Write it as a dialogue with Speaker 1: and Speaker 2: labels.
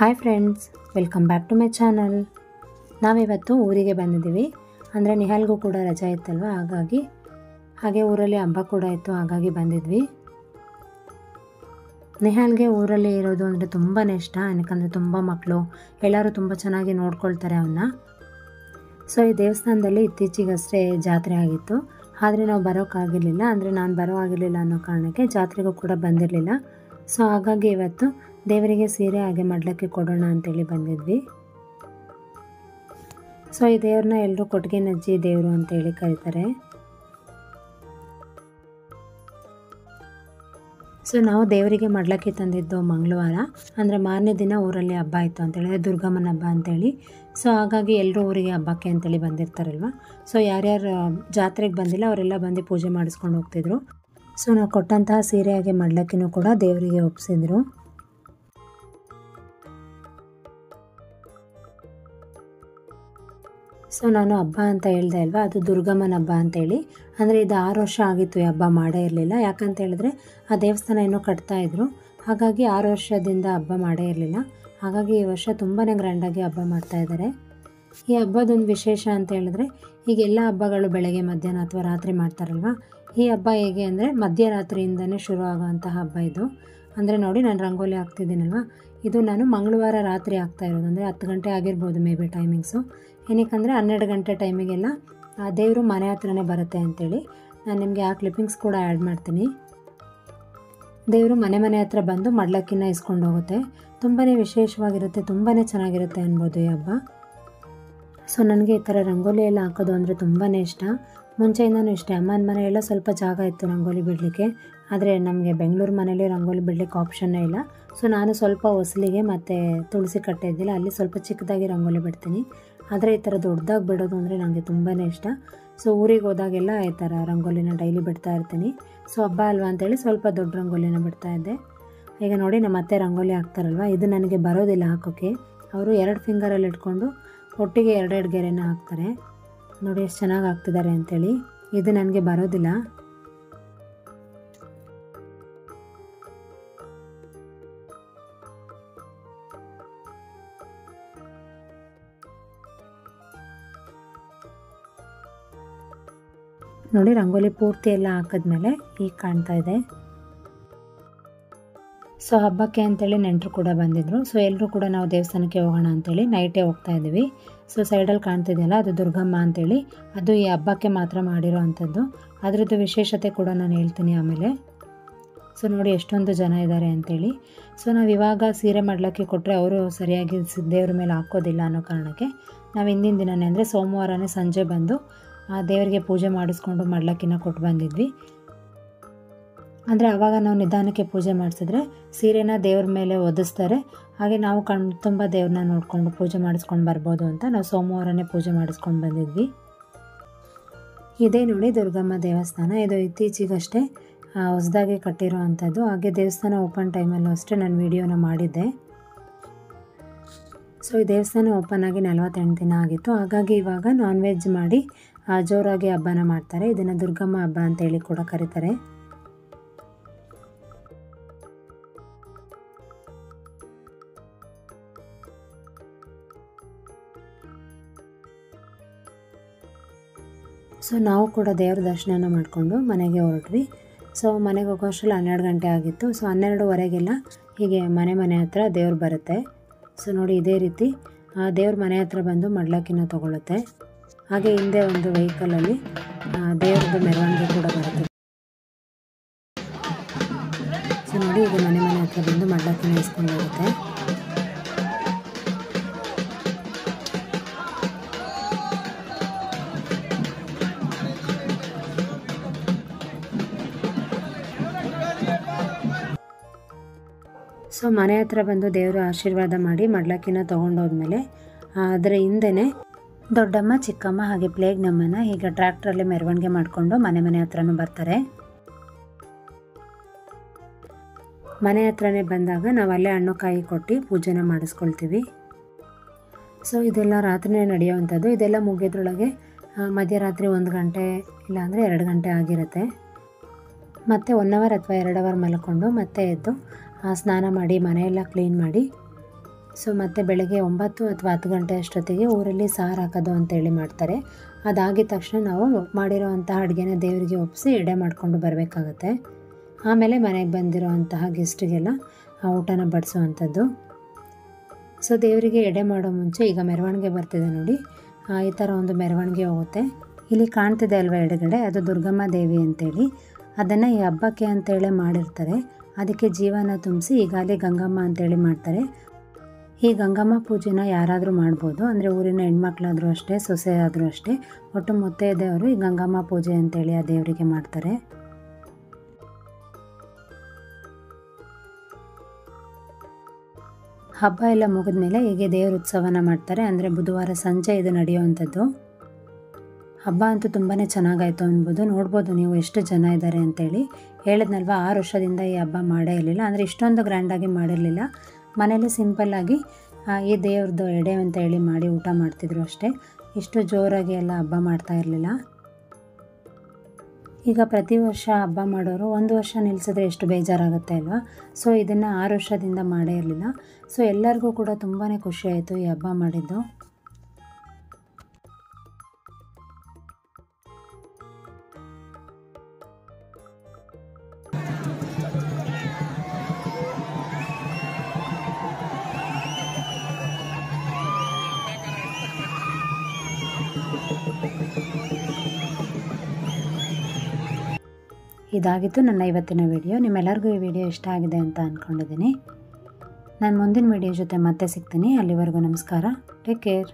Speaker 1: Hi friends, welcome back to my channel. ನಾವಿವತ್ತು ಊರಿಗೆ ಬಂದಿದ್ದೀವಿ. ಅಂದರೆ ನಿಹಾಲ್ಗೂ ಕೂಡ ರಜೆ ಇತ್ತಲ್ವ, ಹಾಗೆ ಊರಲ್ಲಿ ಹಬ್ಬ ಕೂಡ ಇತ್ತು, ಹಾಗಾಗಿ ಬಂದಿದ್ವಿ. ನಿಹಾಲ್ಗೆ ಊರಲ್ಲಿ ಇರೋದು ಅಂದರೆ ತುಂಬಾ ಇಷ್ಟ. ಯಾಕಂದರೆ ತುಂಬ ಮಕ್ಕಳು ಎಲ್ಲರೂ ತುಂಬ ಚೆನ್ನಾಗಿ ನೋಡ್ಕೊಳ್ತಾರೆ ಅವನ್ನ. ಸೊ ಈ ದೇವಸ್ಥಾನದಲ್ಲಿ ಇತ್ತೀಚೆಗಷ್ಟೇ ಜಾತ್ರೆ ಆಗಿತ್ತು, ಆದರೆ ನಾವು ಬರೋಕ್ಕಾಗಿರಲಿಲ್ಲ. ಅಂದರೆ ನಾನು ಬರೋ ಆಗಿರಲಿಲ್ಲ ಅನ್ನೋ ಕಾರಣಕ್ಕೆ ಜಾತ್ರೆಗೂ ಕೂಡ ಬಂದಿರಲಿಲ್ಲ. ಸೊ ಹಾಗಾಗಿ ಇವತ್ತು ದೇವರಿಗೆ ಸೀರೆ ಹಾಗೆ ಮಡ್ಲಕ್ಕೆ ಕೊಡೋಣ ಅಂತೇಳಿ ಬಂದಿದ್ವಿ. ಸೊ ಈ ದೇವ್ರನ್ನ ಎಲ್ಲರೂ ಕೊಟ್ಟಿಗೆ ನಜ್ಜಿ ದೇವರು ಅಂತೇಳಿ ಕರೀತಾರೆ. ಸೊ ನಾವು ದೇವರಿಗೆ ಮಡ್ಲಕ್ಕೆ ತಂದಿದ್ದು ಮಂಗಳವಾರ, ಅಂದರೆ ಮಾರನೇ ದಿನ ಊರಲ್ಲಿ ಹಬ್ಬ ಇತ್ತು ಅಂತೇಳಿದ್ರೆ ದುರ್ಗಮ್ಮನ ಹಬ್ಬ ಅಂತೇಳಿ. ಸೊ ಹಾಗಾಗಿ ಎಲ್ಲರೂ ಊರಿಗೆ ಹಬ್ಬಕ್ಕೆ ಅಂತೇಳಿ ಬಂದಿರ್ತಾರಲ್ವ. ಸೊ ಯಾರ್ಯಾರು ಜಾತ್ರೆಗೆ ಬಂದಿಲ್ಲ ಅವರೆಲ್ಲ ಬಂದು ಪೂಜೆ ಮಾಡಿಸ್ಕೊಂಡು ಹೋಗ್ತಿದ್ರು. ಸೊ ನಾವು ಕೊಟ್ಟಂತಹ ಸೀರೆ ಹಾಗೆ ಮಡ್ಲಕ್ಕಿನೂ ಕೂಡ ದೇವರಿಗೆ ಒಪ್ಪಿಸಿದ್ರು. ಸೊ ನಾನು ಹಬ್ಬ ಅಂತ ಹೇಳ್ದೆ ಅಲ್ವಾ, ಅದು ದುರ್ಗಮ್ಮನ ಹಬ್ಬ ಅಂತೇಳಿ. ಅಂದರೆ ಇದು 6 ವರ್ಷ ಆಗಿತ್ತು ಈ ಹಬ್ಬ ಮಾಡೇ ಇರಲಿಲ್ಲ. ಯಾಕಂತ ಹೇಳಿದ್ರೆ ಆ ದೇವಸ್ಥಾನ ಇನ್ನೂ ಕಟ್ತಾಯಿದ್ರು, ಹಾಗಾಗಿ 6 ವರ್ಷದಿಂದ ಹಬ್ಬ ಮಾಡೇ ಇರಲಿಲ್ಲ. ಹಾಗಾಗಿ ಈ ವರ್ಷ ತುಂಬಾ ಗ್ರ್ಯಾಂಡಾಗಿ ಹಬ್ಬ ಮಾಡ್ತಾಯಿದ್ದಾರೆ. ಈ ಹಬ್ಬದೊಂದು ವಿಶೇಷ ಅಂತ ಹೇಳಿದ್ರೆ, ಈಗ ಎಲ್ಲ ಹಬ್ಬಗಳು ಬೆಳಗ್ಗೆ ಮಧ್ಯಾಹ್ನ ಅಥವಾ ರಾತ್ರಿ ಮಾಡ್ತಾರಲ್ವ, ಈ ಹಬ್ಬ ಹೇಗೆ ಅಂದರೆ ಮಧ್ಯರಾತ್ರಿಯಿಂದನೇ ಶುರು ಆಗೋವಂತಹ ಹಬ್ಬ ಇದು. ಅಂದರೆ ನೋಡಿ, ನಾನು ರಂಗೋಲಿ ಹಾಕ್ತಿದ್ದೀನಲ್ವ, ಇದು ನಾನು ಮಂಗಳವಾರ ರಾತ್ರಿ ಆಗ್ತಾ ಇರೋದು. ಅಂದರೆ 10 ಗಂಟೆ ಆಗಿರ್ಬೋದು ಮೇ ಬಿ ಟೈಮಿಂಗ್ಸು. ಏನಕ್ಕಂದರೆ 12 ಗಂಟೆ ಟೈಮಿಗೆಲ್ಲ ಆ ದೇವರು ಮನೆ ಹತ್ರನೇ ಬರುತ್ತೆ ಅಂಥೇಳಿ. ನಾನು ನಿಮಗೆ ಆ ಕ್ಲಿಪ್ಪಿಂಗ್ಸ್ ಕೂಡ ಆ್ಯಡ್ ಮಾಡ್ತೀನಿ. ದೇವರು ಮನೆ ಹತ್ರ ಬಂದು ಮಡ್ಲಕ್ಕಿನ ಇಸ್ಕೊಂಡು ಹೋಗುತ್ತೆ. ತುಂಬಾ ವಿಶೇಷವಾಗಿರುತ್ತೆ, ತುಂಬಾ ಚೆನ್ನಾಗಿರುತ್ತೆ ಅನ್ಬೋದು ಈ ಹಬ್ಬ. ಸೊ ನನಗೆ ಈ ಥರ ರಂಗೋಲಿ ಎಲ್ಲ ಹಾಕೋದು ಅಂದರೆ ತುಂಬಾ ಇಷ್ಟ. ಮುಂಚೆಯಿಂದನೂ ಇಷ್ಟ. ಅಮ್ಮನ ಮನೆಯೆಲ್ಲ ಸ್ವಲ್ಪ ಜಾಗ ಇತ್ತು ರಂಗೋಲಿ ಬಿಡಲಿಕ್ಕೆ, ಆದರೆ ನಮಗೆ ಬೆಂಗಳೂರು ಮನೇಲಿ ರಂಗೋಲಿ ಬಿಡಲಿಕ್ಕೆ ಆಪ್ಷನ್ನೇ ಇಲ್ಲ. ಸೊ ನಾನು ಸ್ವಲ್ಪ ಹೊಸಲಿಗೆ ಮತ್ತು ತುಳಸಿ ಕಟ್ಟೆ ಇದ್ದಿಲ್ಲ, ಅಲ್ಲಿ ಸ್ವಲ್ಪ ಚಿಕ್ಕದಾಗಿ ರಂಗೋಲಿ ಬಿಡ್ತೀನಿ. ಆದರೆ ಈ ಥರ ದೊಡ್ಡದಾಗಿ ಬಿಡೋದು ಅಂದರೆ ನನಗೆ ತುಂಬಾ ಇಷ್ಟ. ಸೊ ಊರಿಗೆ ಹೋದಾಗೆಲ್ಲ ಈ ಥರ ರಂಗೋಲಿನ ಡೈಲಿ ಬಿಡ್ತಾ ಇರ್ತೀನಿ. ಸೊ ಹಬ್ಬ ಅಲ್ವಾ ಅಂತೇಳಿ ಸ್ವಲ್ಪ ದೊಡ್ಡ ರಂಗೋಲಿನ ಬಿಡ್ತಾ ಇದ್ದೆ. ಈಗ ನೋಡಿ, ನಮ್ಮ ಅತ್ತೆ ರಂಗೋಲಿ ಹಾಕ್ತಾರಲ್ವ, ಇದು ನನಗೆ ಬರೋದಿಲ್ಲ ಹಾಕೋಕ್ಕೆ. ಅವರು 2 ಫಿಂಗರಲ್ಲಿ ಇಟ್ಕೊಂಡು ಒಟ್ಟಿಗೆ 2 ಗೆರೆನ ಹಾಕ್ತಾರೆ. ನೋಡಿ ಎಷ್ಟು ಚೆನ್ನಾಗಿ ಹಾಕ್ತಿದ್ದಾರೆ ಅಂಥೇಳಿ. ಇದು ನನಗೆ ಬರೋದಿಲ್ಲ. ನೋಡಿ, ರಂಗೋಲಿ ಪೂರ್ತಿ ಎಲ್ಲ ಹಾಕಿದ್ಮೇಲೆ ಈಗ ಕಾಣ್ತಾ ಇದೆ. ಸೊ ಹಬ್ಬಕ್ಕೆ ಅಂತೇಳಿ ನೆಂಟರು ಕೂಡ ಬಂದಿದ್ದರು. ಸೊ ಎಲ್ಲರೂ ಕೂಡ ನಾವು ದೇವಸ್ಥಾನಕ್ಕೆ ಹೋಗೋಣ ಅಂತೇಳಿ ನೈಟೇ ಹೋಗ್ತಾ ಇದ್ದೀವಿ. ಸೊ ಸೈಡಲ್ಲಿ ಕಾಣ್ತಿದೆಯಲ್ಲ, ಅದು ದುರ್ಗಮ್ಮ ಅಂತೇಳಿ. ಅದು ಈ ಹಬ್ಬಕ್ಕೆ ಮಾತ್ರ ಮಾಡಿರೋ ಅಂಥದ್ದು. ಅದರದ್ದು ವಿಶೇಷತೆ ಕೂಡ ನಾನು ಹೇಳ್ತೀನಿ ಆಮೇಲೆ. ಸೊ ನೋಡಿ ಎಷ್ಟೊಂದು ಜನ ಇದ್ದಾರೆ ಅಂಥೇಳಿ. ಸೊ ನಾವು ಇವಾಗ ಸೀರೆ ಮಡ್ಲಕ್ಕೆ ಕೊಟ್ಟರೆ ಅವರು ಸರಿಯಾಗಿ ದೇವ್ರ ಮೇಲೆ ಹಾಕೋದಿಲ್ಲ ಅನ್ನೋ ಕಾರಣಕ್ಕೆ ನಾವು ಹಿಂದಿನ ದಿನವೇ ಅಂದರೆ ಸೋಮವಾರನೇ ಸಂಜೆ ಬಂದು ಆ ದೇವರಿಗೆ ಪೂಜೆ ಮಾಡಿಸ್ಕೊಂಡು ಮಡ್ಲಕ್ಕಿನ ಕೊಟ್ಟು ಬಂದಿದ್ವಿ. ಅಂದರೆ ಆವಾಗ ನಾವು ನಿಧಾನಕ್ಕೆ ಪೂಜೆ ಮಾಡಿಸಿದ್ರೆ ಸೀರೆನ ದೇವ್ರ ಮೇಲೆ ಒದಿಸ್ತಾರೆ. ಹಾಗೆ ನಾವು ತುಂಬ ದೇವ್ರನ್ನ ನೋಡಿಕೊಂಡು ಪೂಜೆ ಮಾಡಿಸ್ಕೊಂಡು ಬರ್ಬೋದು ಅಂತ ನಾವು ಸೋಮವಾರನೇ ಪೂಜೆ ಮಾಡಿಸ್ಕೊಂಡು ಬಂದಿದ್ವಿ. ಇದೇ ನೋಡಿ ದುರ್ಗಮ್ಮ ದೇವಸ್ಥಾನ. ಇದು ಇತ್ತೀಚೆಗಷ್ಟೇ ಹೊಸದಾಗಿ ಕಟ್ಟಿರೋ ಅಂಥದ್ದು. ಹಾಗೆ ದೇವಸ್ಥಾನ ಓಪನ್ ಟೈಮಲ್ಲೂ ಅಷ್ಟೇ ನಾನು ವಿಡಿಯೋನ ಮಾಡಿದ್ದೆ. ಸೊ ಈ ದೇವಸ್ಥಾನ ಓಪನ್ ಆಗಿ 48 ದಿನ ಆಗಿತ್ತು. ಹಾಗಾಗಿ ಇವಾಗ ನಾನ್ ವೆಜ್ ಮಾಡಿ ಜೋರಾಗಿ ಹಬ್ಬನ ಮಾಡ್ತಾರೆ. ಇದನ್ನು ದುರ್ಗಮ್ಮ ಹಬ್ಬ ಅಂತೇಳಿ ಕೂಡ ಕರೀತಾರೆ. ಸೊ ನಾವು ಕೂಡ ದೇವ್ರ ದರ್ಶನ ಮಾಡಿಕೊಂಡು ಮನೆಗೆ ಹೊರಟ್ವಿ. ಸೊ ಮನೆಗೆ ಹೋಗೋಷ್ಟರಲ್ಲಿ 12 ಗಂಟೆ ಆಗಿತ್ತು. ಸೊ 12:15ಗೆಲ್ಲ ಹೀಗೆ ಮನೆ ಹತ್ರ ದೇವ್ರು ಬರುತ್ತೆ. ಸೊ ನೋಡಿ, ಇದೇ ರೀತಿ ದೇವ್ರ ಮನೆ ಹತ್ರ ಬಂದು ಮಡ್ಲಕ್ಕಿನ ತೊಗೊಳುತ್ತೆ. ಹಾಗೆ ಹಿಂದೆ ಒಂದು ವೆಹಿಕಲಲ್ಲಿ ದೇವ್ರದ್ದು ಮೆರವಣಿಗೆ ಕೂಡ ಬರುತ್ತೆ. ಸೊ ನೋಡಿ, ಇದು ಮನೆ ಹತ್ರ ಬಂದು ಮಡ್ಲಕ್ಕಿನ ಇಸ್ಕೊಂಡು ಹೋಗುತ್ತೆ. ಸೊ ಮನೆ ಹತ್ರ ಬಂದು ದೇವರು ಆಶೀರ್ವಾದ ಮಾಡಿ ಮಡ್ಲಕ್ಕಿನ ತೊಗೊಂಡೋದ್ಮೇಲೆ ಅದರ ಹಿಂದೆನೇ ದೊಡ್ಡಮ್ಮ, ಚಿಕ್ಕಮ್ಮ ಹಾಗೆ ಪ್ಲೇಗ್ನಮ್ಮನ ಈಗ ಟ್ರ್ಯಾಕ್ಟ್ರಲ್ಲಿ ಮೆರವಣಿಗೆ ಮಾಡಿಕೊಂಡು ಮನೆ ಹತ್ರನೂ ಬರ್ತಾರೆ. ಮನೆ ಹತ್ರನೇ ಬಂದಾಗ ನಾವು ಅಲ್ಲೇ ಹಣ್ಣು ಕಾಯಿ ಕೊಟ್ಟು ಪೂಜೆನ ಮಾಡಿಸ್ಕೊಳ್ತೀವಿ. ಸೊ ಇದೆಲ್ಲ ರಾತ್ರಿನೇ ನಡೆಯುವಂಥದ್ದು. ಇದೆಲ್ಲ ಮುಗಿಯೋದ್ರೊಳಗೆ ಮಧ್ಯರಾತ್ರಿ 1 ಗಂಟೆ ಇಲ್ಲಾಂದರೆ 2 ಗಂಟೆ ಆಗಿರುತ್ತೆ. ಮತ್ತು 1 ಅವರ್ ಅಥವಾ 2 ಅವರ್ ಮಲ್ಕೊಂಡು ಮತ್ತೆ ಎದ್ದು ಸ್ನಾನ ಮಾಡಿ ಮನೆಯೆಲ್ಲ ಕ್ಲೀನ್ ಮಾಡಿ ಸೊ ಮತ್ತು ಬೆಳಗ್ಗೆ 9 ಅಥವಾ 10 ಗಂಟೆ ಅಷ್ಟೊತ್ತಿಗೆ ಊರಲ್ಲಿ ಸಾರು ಹಾಕೋದು ಅಂತೇಳಿ ಮಾಡ್ತಾರೆ. ಅದಾಗಿದ ತಕ್ಷಣ ನಾವು ಮಾಡಿರೋವಂತಹ ಅಡುಗೆನ ದೇವರಿಗೆ ಒಪ್ಪಿಸಿ ಎಡೆ ಮಾಡಿಕೊಂಡು ಬರಬೇಕಾಗತ್ತೆ. ಆಮೇಲೆ ಮನೆಗೆ ಬಂದಿರೋವಂತಹ ಗೆಸ್ಟಿಗೆಲ್ಲ ಊಟನ ಬಡಿಸೋವಂಥದ್ದು. ಸೊ ದೇವರಿಗೆ ಎಡೆ ಮಾಡೋ ಮುಂಚೆ ಈಗ ಮೆರವಣಿಗೆ ಬರ್ತಿದೆ ನೋಡಿ, ಈ ಥರ ಒಂದು ಮೆರವಣಿಗೆ ಹೋಗುತ್ತೆ. ಇಲ್ಲಿ ಕಾಣ್ತಿದೆ ಅಲ್ವಾ ಎಡಗಡೆ, ಅದು ದುರ್ಗಮ್ಮ ದೇವಿ ಅಂತೇಳಿ. ಅದನ್ನು ಈ ಹಬ್ಬಕ್ಕೆ ಅಂತೇಳಿ ಮಾಡಿರ್ತಾರೆ. ಅದಕ್ಕೆ ಜೀವನ ತುಂಬಿಸಿ ಈಗಾಗಲೇ ಗಂಗಮ್ಮ ಅಂತೇಳಿ ಮಾಡ್ತಾರೆ. ಈ ಗಂಗಮ್ಮ ಪೂಜೆನ ಯಾರಾದರೂ ಮಾಡ್ಬೋದು, ಅಂದರೆ ಊರಿನ ಹೆಣ್ಮಕ್ಳಾದರೂ ಅಷ್ಟೇ, ಸೊಸೆ ಆದರೂ ಅಷ್ಟೇ, ಒಟ್ಟು ಮುತ್ತೈದೆಯವರು ಈ ಗಂಗಮ್ಮ ಪೂಜೆ ಅಂತೇಳಿ ಆ ದೇವರಿಗೆ ಮಾಡ್ತಾರೆ. ಹಬ್ಬ ಎಲ್ಲ ಮುಗಿದ ಮೇಲೆ ಹೀಗೆ ದೇವ್ರ ಉತ್ಸವನ ಮಾಡ್ತಾರೆ. ಅಂದರೆ ಬುಧವಾರ ಸಂಜೆ ಇದು ನಡೆಯುವಂಥದ್ದು. ಹಬ್ಬ ಅಂತೂ ತುಂಬಾ ಚೆನ್ನಾಗಾಯಿತು ಅನ್ಬೋದು. ನೋಡ್ಬೋದು ನೀವು ಎಷ್ಟು ಜನ ಇದ್ದಾರೆ ಅಂತೇಳಿ. ಹೇಳಿದ್ನಲ್ವ 6 ವರ್ಷದಿಂದ ಈ ಹಬ್ಬ ಮಾಡೇ ಇರಲಿಲ್ಲ, ಅಂದರೆ ಇಷ್ಟೊಂದು ಗ್ರ್ಯಾಂಡಾಗಿ ಮಾಡಿರಲಿಲ್ಲ. ಮನೇಲಿ ಸಿಂಪಲ್ಲಾಗಿ ಈ ದೇವ್ರದ್ದು ಎಡೆ ಅಂತ ಹೇಳಿ ಮಾಡಿ ಊಟ ಮಾಡ್ತಿದ್ರು ಅಷ್ಟೇ. ಇಷ್ಟು ಜೋರಾಗಿ ಎಲ್ಲ ಹಬ್ಬ ಮಾಡ್ತಾ ಇರಲಿಲ್ಲ. ಈಗ ಪ್ರತಿ ವರ್ಷ ಹಬ್ಬ ಮಾಡೋರು ಒಂದು ವರ್ಷ ನಿಲ್ಲಿಸಿದ್ರೆ ಎಷ್ಟು ಬೇಜಾರಾಗುತ್ತೆ ಅಲ್ವಾ. ಸೊ ಇದನ್ನು 6 ವರ್ಷದಿಂದ ಮಾಡೇ ಇರಲಿಲ್ಲ. ಸೊ ಎಲ್ಲರಿಗೂ ಕೂಡ ತುಂಬಾ ಖುಷಿ ಆಯಿತು ಈ ಹಬ್ಬ ಮಾಡಿದ್ದು. ಇದಾಗಿತ್ತು ನನ್ನ ಇವತ್ತಿನ ವಿಡಿಯೋ. ನಿಮ್ಮೆಲ್ಲರಿಗೂ ಈ ವಿಡಿಯೋ ಇಷ್ಟ ಆಗಿದೆ ಅಂತ ಅಂದ್ಕೊಂಡಿದ್ದೀನಿ. ನಾನು ಮುಂದಿನ ವಿಡಿಯೋ ಜೊತೆ ಮತ್ತೆ ಸಿಗ್ತೀನಿ. ಅಲ್ಲಿವರೆಗೂ ನಮಸ್ಕಾರ. Take care.